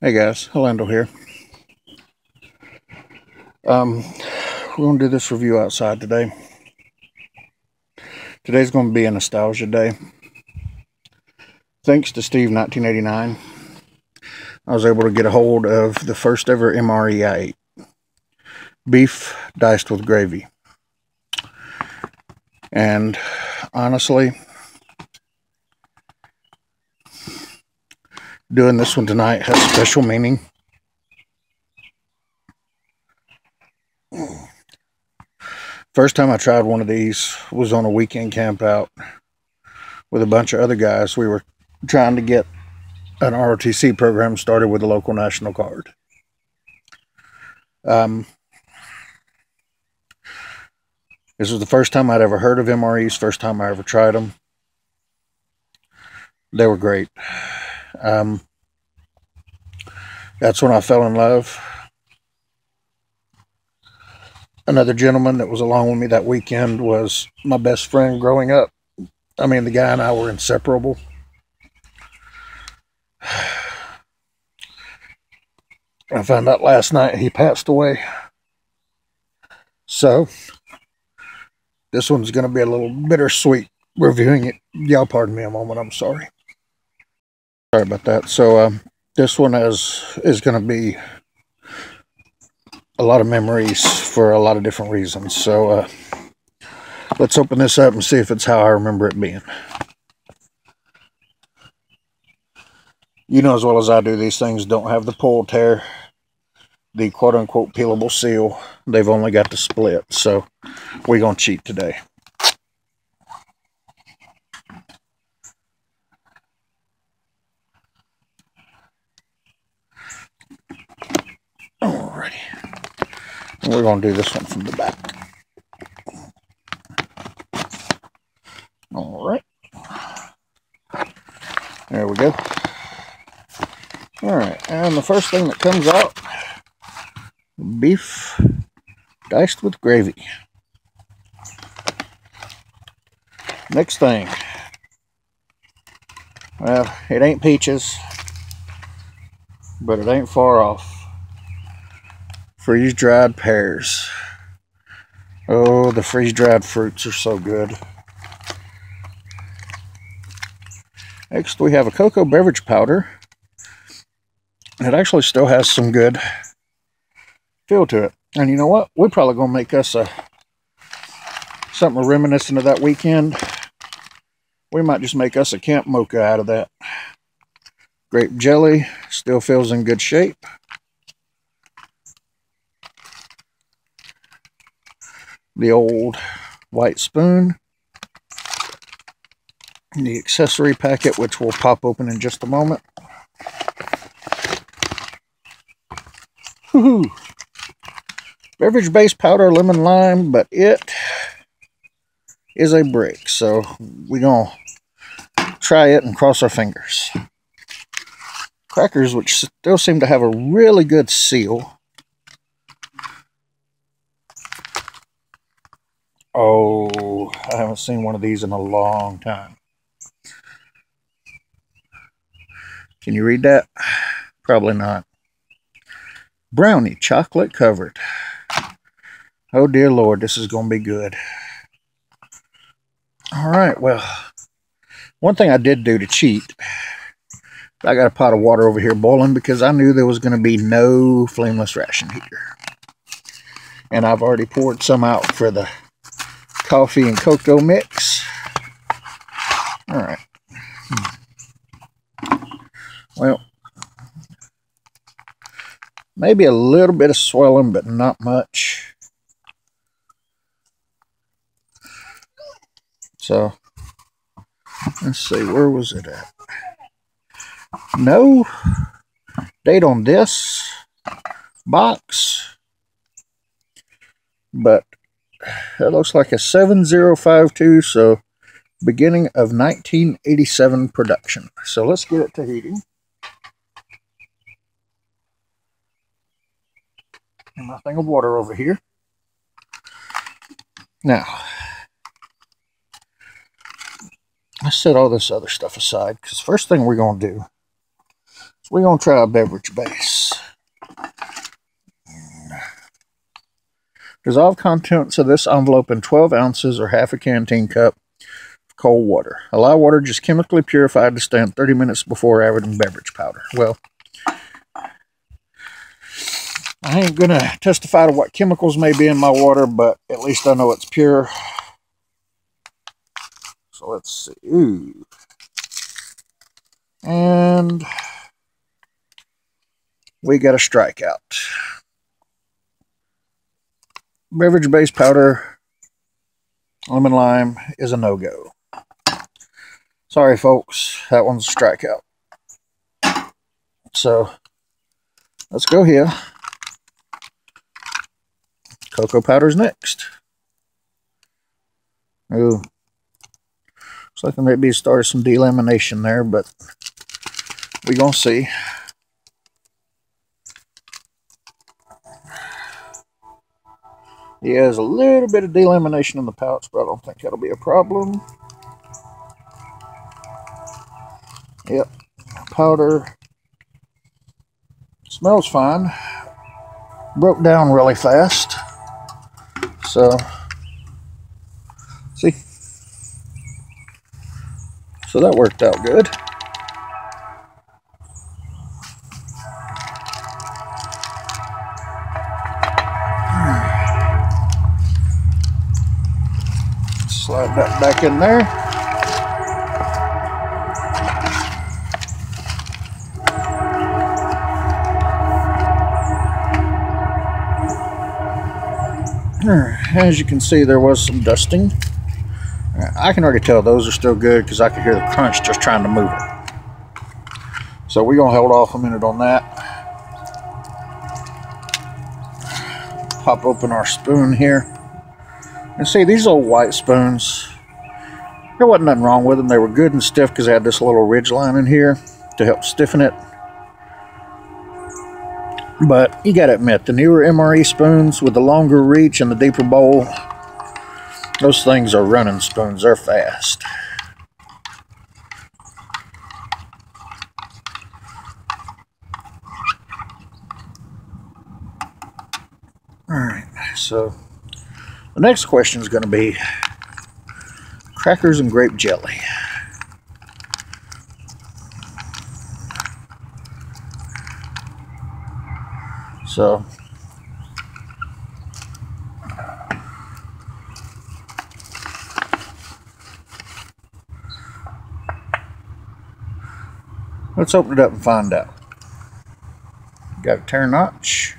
Hey guys, Orlando here. We're gonna do this review outside today. Today's gonna be a nostalgia day. Thanks to Steve 1989, I was able to get a hold of the first ever MRE I ate. Beef diced with gravy. And honestly, doing this one tonight has special meaning. First time I tried one of these was on a weekend camp out with a bunch of other guys. We were trying to get an ROTC program started with a local National Guard. This was the first time I'd ever heard of MREs, first time I ever tried them. They were great. That's when I fell in love. Another gentleman that was along with me that weekend was my best friend growing up. I mean, the guy and I were inseparable. I found out last night he passed away. So, this one's going to be a little bittersweet reviewing it. Y'all pardon me a moment, I'm sorry. Sorry about that. So, this one is going to be a lot of memories for a lot of different reasons. So, let's open this up and see if it's how I remember it being. You know as well as I do, these things don't have the pull tear, the quote-unquote peelable seal. They've only got the split, so we're going to cheat today. Alrighty. And we're going to do this one from the back. Alright. There we go. Alright, and the first thing that comes out, beef diced with gravy. Next thing, well, it ain't peaches, but it ain't far off. Freeze-dried pears. Oh, the freeze-dried fruits are so good. Next, we have a cocoa beverage powder. It actually still has some good feel to it. And you know what? We're probably going to make us something reminiscent of that weekend. We might just make us a camp mocha out of that. Grape jelly still feels in good shape. The old white spoon. The accessory packet, which we'll pop open in just a moment. Woohoo! Beverage base powder, lemon lime, but it is a brick, so we're gonna try it and cross our fingers. Crackers, which still seem to have a really good seal. Oh, I haven't seen one of these in a long time. Can you read that? Probably not. Brownie, chocolate covered. Oh dear Lord, this is going to be good. Alright, well, one thing I did do to cheat, I got a pot of water over here boiling because I knew there was going to be no flameless ration heater. And I've already poured some out for the coffee and cocoa mix. Alright. Well, maybe a little bit of swelling, but not much. So, let's see, where was it at? No date on this box, but it looks like a 7052, so beginning of 1987 production. So let's get it to heating. And my thing of water over here. Now, let's set all this other stuff aside, because first thing we're going to do is We're going to try a beverage base. Dissolve contents of this envelope in 12 ounces or half a canteen cup of cold water. Allow water just chemically purified to stand 30 minutes before adding beverage powder. Well, I ain't going to testify to what chemicals may be in my water, but at least I know it's pure. So let's see. Ooh. And we got a strikeout. Beverage base powder, lemon lime, is a no-go. Sorry, folks. That one's a strikeout. So, let's go here. Cocoa powder's next. Ooh. Looks like there may be started some delamination there, but we're going to see. Yeah, there's a little bit of delamination in the pouch, but I don't think that'll be a problem. Yep, powder. Smells fine. Broke down really fast. So, see? So that worked out good. Slide that back in there. As you can see, there was some dusting. I can already tell those are still good because I could hear the crunch just trying to move it. So we're going to hold off a minute on that. Pop open our spoon here. And see, these old white spoons, there wasn't nothing wrong with them. They were good and stiff because they had this little ridge line in here to help stiffen it. But you gotta admit, the newer MRE spoons with the longer reach and the deeper bowl, those things are running spoons. They're fast. Alright, so the next question is going to be crackers and grape jelly. So, let's open it up and find out. Got a tear notch.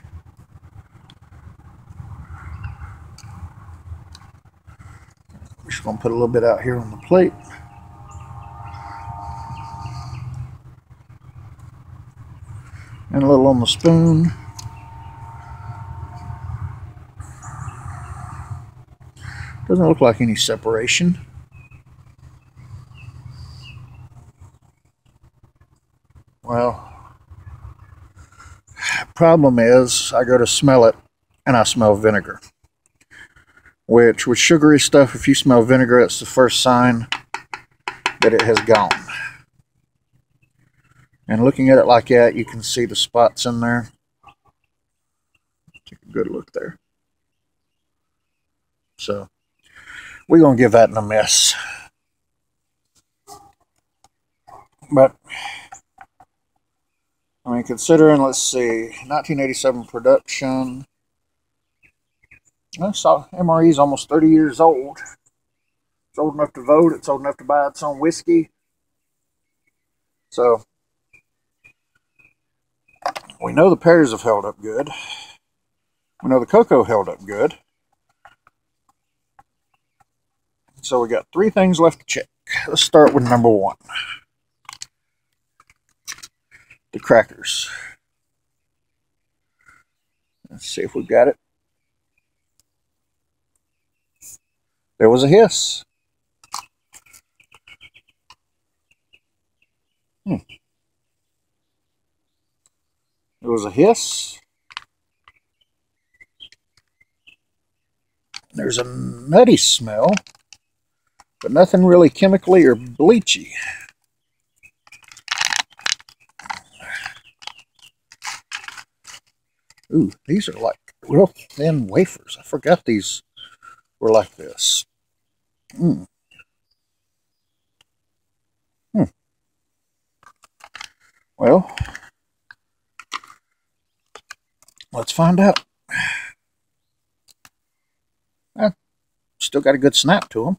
We're just going to put a little bit out here on the plate. And a little on the spoon. Doesn't look like any separation. Well, problem is I go to smell it and I smell vinegar. Which, with sugary stuff, if you smell vinegar, it's the first sign that it has gone. And looking at it like that, you can see the spots in there. Take a good look there. So, we're going to give that a miss. But, I mean, considering, let's see, 1987 production. I saw MRE is almost 30 years old. It's old enough to vote. It's old enough to buy its own whiskey. So, we know the pears have held up good. We know the cocoa held up good. So we got 3 things left to check. Let's start with number 1. The crackers. Let's see if we've got it. There was a hiss. There was a hiss. There's a nutty smell, but nothing really chemically or bleachy. Ooh, these are like real thin wafers. I forgot these were like this. Mm. Hmm. Well, let's find out. Still got a good snap to them.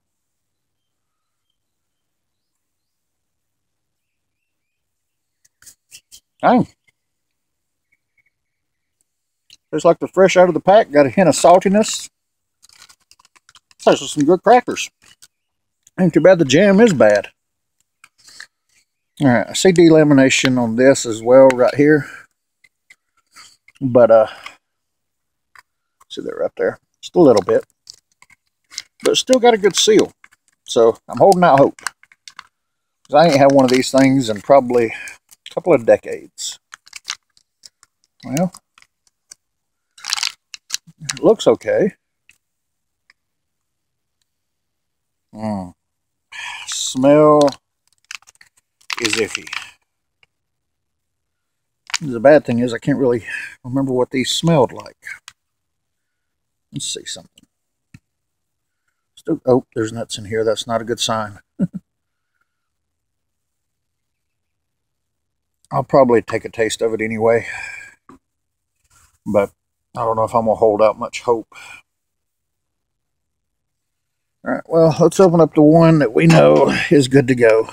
Dang. Tastes like they're fresh out of the pack. Got a hint of saltiness. Those are some good crackers. Ain't too bad the jam is bad. Alright, I see delamination on this as well right here. But, see that right there? Just a little bit. But still got a good seal. So, I'm holding out hope. Because I ain't had one of these things in probably a couple of decades. Well, it looks okay. Smell is iffy. The bad thing is I can't really remember what these smelled like. Let's see something. Still, oh, there's nuts in here. That's not a good sign. I'll probably take a taste of it anyway. But I don't know if I'm going to hold out much hope. Alright, well, let's open up the one that we know is good to go.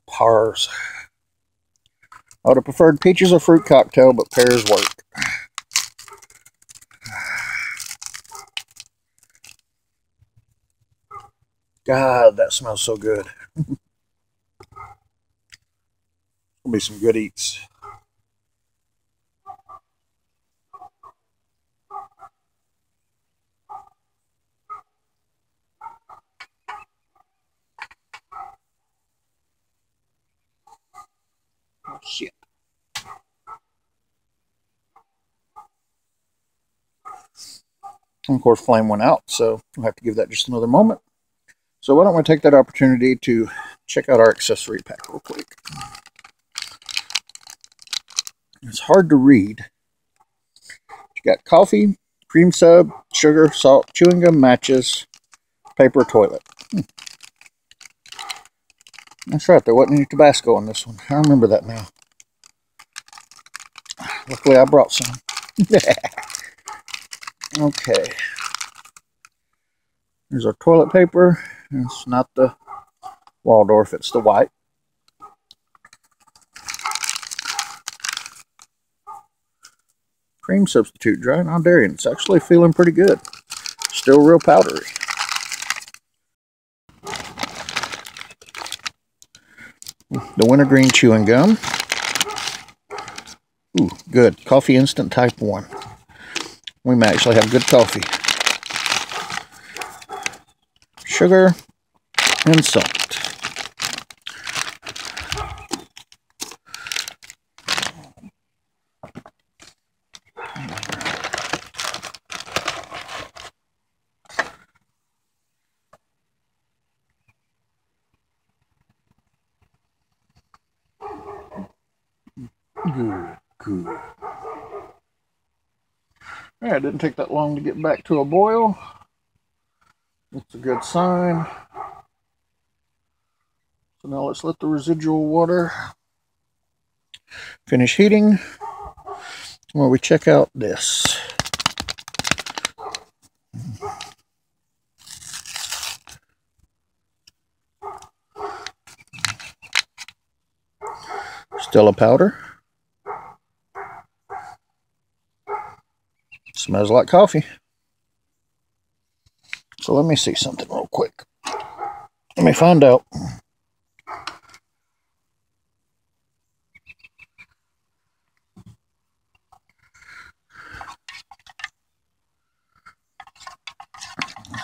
Pears. I would have preferred peaches or fruit cocktail, but pears work. God, that smells so good. Gonna be some good eats. Oh, shit. And of course, flame went out, so we'll have to give that just another moment. So why don't we take that opportunity to check out our accessory pack real quick. It's hard to read. You got coffee, cream sub, sugar, salt, chewing gum, matches, paper, toilet. That's right, there wasn't any Tabasco in this one. I remember that now. Luckily, I brought some. Okay. There's our toilet paper. It's not the Waldorf, it's the white. Cream substitute dry non-dairy. It's actually feeling pretty good. Still real powdery. The wintergreen chewing gum. Ooh, good. Coffee Instant Type 1. We may actually have good coffee. Sugar and salt. Good. Yeah, it didn't take that long to get back to a boil. That's a good sign. So now let's let the residual water finish heating while we check out this. Still a powder. Smells like coffee. So let me see something real quick. Let me find out.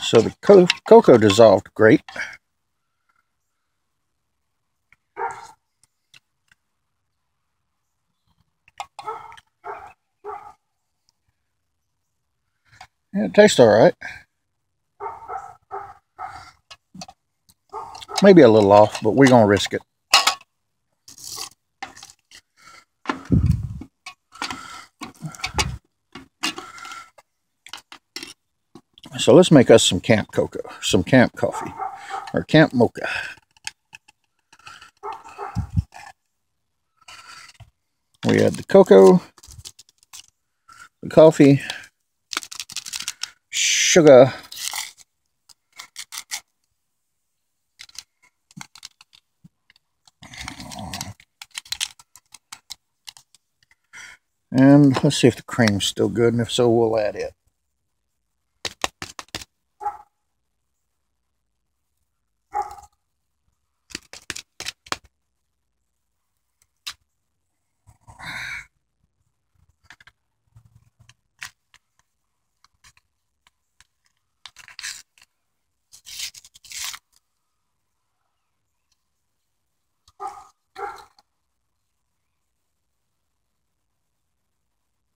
So the cocoa dissolved great. Yeah, it tastes all right. Maybe a little off, but we're going to risk it. So let's make us some camp cocoa, some camp coffee, or camp mocha. We add the cocoa, the coffee, sugar, and let's see if the cream's still good, and if so, we'll add it.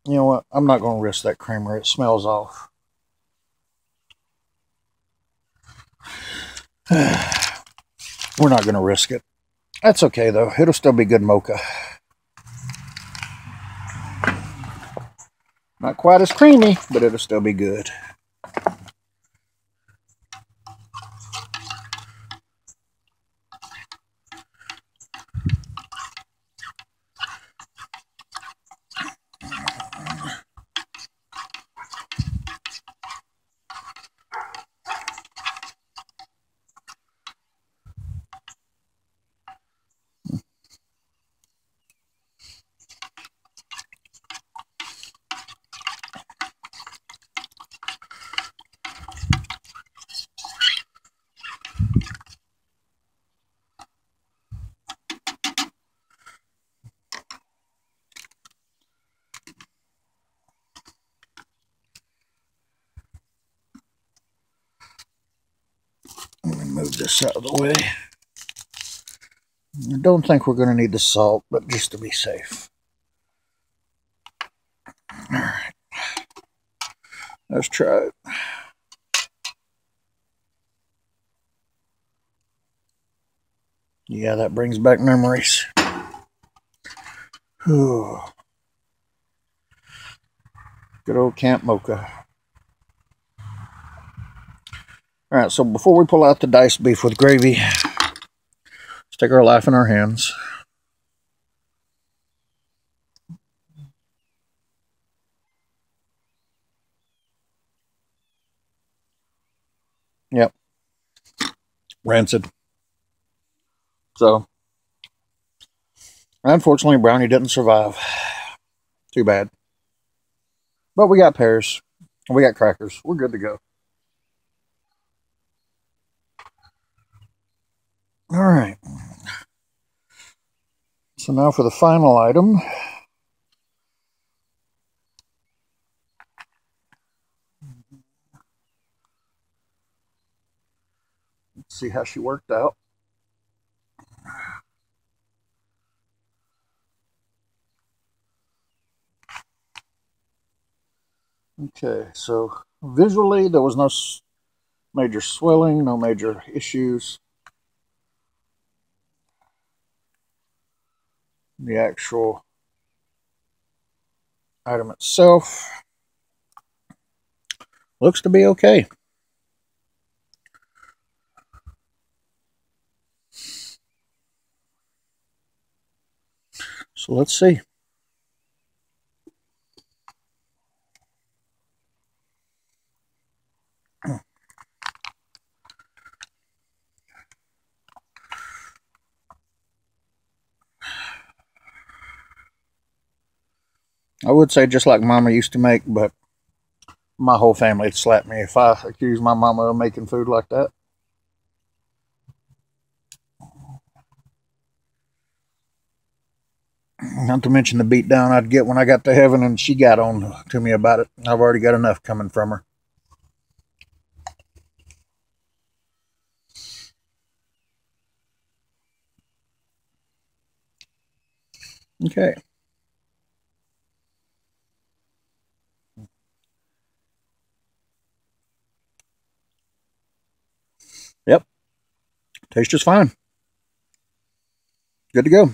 You know what? I'm not going to risk that creamer. It smells off. We're not going to risk it. That's okay, though. It'll still be good mocha. Not quite as creamy, but it'll still be good. Let me move this out of the way. I don't think we're going to need the salt, but just to be safe. Alright. Let's try it. Yeah, that brings back memories. Whew. Good old Camp Mocha. Alright, so before we pull out the diced beef with gravy, let's take our life in our hands. Yep. Rancid. So, unfortunately, brownie didn't survive. Too bad. But we got pears. We got crackers. We're good to go. Alright. So now for the final item. Let's see how she worked out. Okay, so visually there was no major swelling, no major issues. The actual item itself looks to be okay. So let's see. I would say just like Mama used to make, but my whole family would slap me if I accused my mama of making food like that. Not to mention the beat down I'd get when I got to heaven and she got on to me about it. I've already got enough coming from her. Okay. Yep. Tastes just fine. Good to go.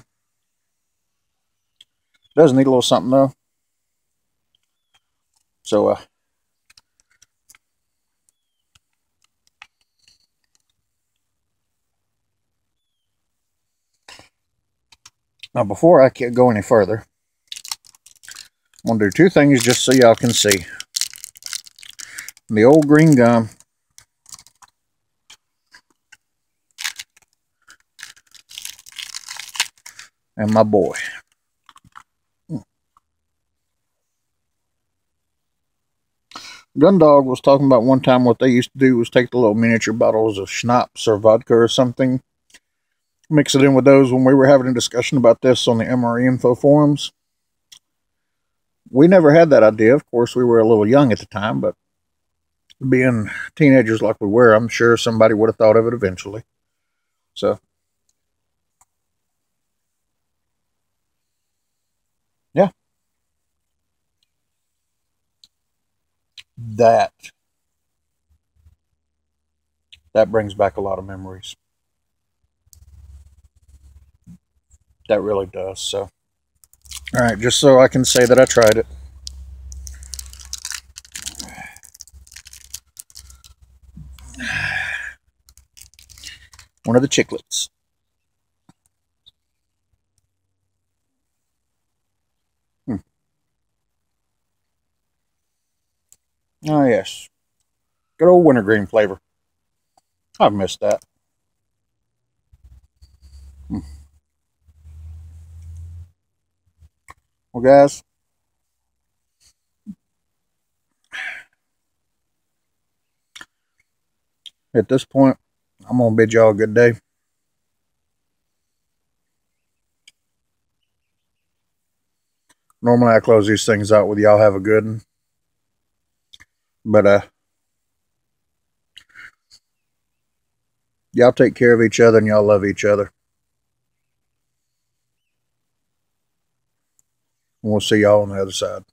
Does need a little something though. So now before I go any further, I'm gonna do two things just so y'all can see. The old green gum and my boy. Gundog was talking about one time what they used to do was take the little miniature bottles of schnapps or vodka or something, mix it in with those when we were having a discussion about this on the MRE info forums. We never had that idea. Of course, we were a little young at the time, but being teenagers like we were, I'm sure somebody would have thought of it eventually. So, yeah. That brings back a lot of memories. That really does. So, all right, just so I can say that I tried it. One of the chiclets. Oh, yes. Good old wintergreen flavor. I've missed that. Well, guys, at this point, I'm going to bid y'all a good day. Normally, I close these things out with y'all have a good one. But, y'all take care of each other and y'all love each other. And we'll see y'all on the other side.